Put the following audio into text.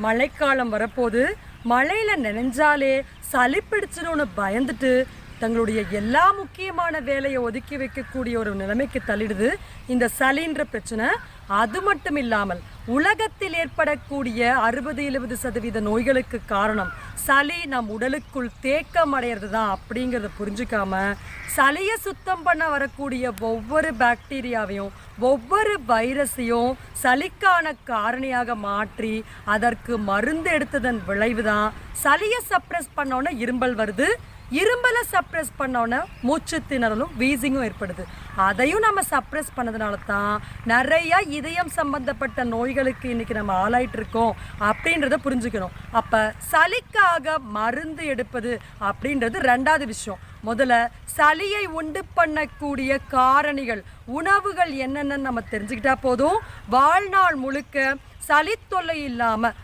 மழைக்காலம் வரப்போது மழையில் நனைஞ்சாலே சளி பிடிச்சிடும்னு பயந்துட்டு தங்களுடைய எல்லா முக்கியமான வேலையை ஒதுக்கி வைக்கக்கூடிய ஒரு நிலைமைக்கு தள்ளிடுது இந்த சளின்ற பிரச்சனை. அது மட்டும் இல்லாமல் உலகத்தில் ஏற்படக்கூடிய 60-70% நோய்களுக்கு காரணம் சளி நம் உடலுக்குள் தேக்கம் அடையிறது தான் அப்படிங்கிறத புரிஞ்சுக்காம சளியை சுத்தம் பண்ண வரக்கூடிய ஒவ்வொரு பாக்டீரியாவையும் ஒவ்வொரு வைரஸையும் சளிக்கான காரணியாக மாற்றி அதற்கு மருந்து எடுத்ததன் விளைவு தான் சளியை சப்ரெஸ் பண்ணோன்னே இரும்பல் வருது. இரும்பலை சப்ரெஸ் பண்ணோன்னே மூச்சு திணறலும் வீசிங்கும் ஏற்படுது. அதையும் நம்ம சப்ரெஸ் பண்ணதுனால தான் நிறையா இதயம் சம்பந்தப்பட்ட நோய்களுக்கு இன்றைக்கி நம்ம ஆளாயிட்டு இருக்கோம் அப்படின்றத புரிஞ்சுக்கணும். அப்போ சளிக்காக மருந்து எடுப்பது அப்படின்றது ரெண்டாவது விஷயம். முதல்ல சளியை உண்டு பண்ணக்கூடிய காரணிகள் உணவுகள் என்னென்னு நம்ம தெரிஞ்சுக்கிட்டா போதும். வாழ்நாள் முழுக்க சளி தொல்லை இல்லாமல்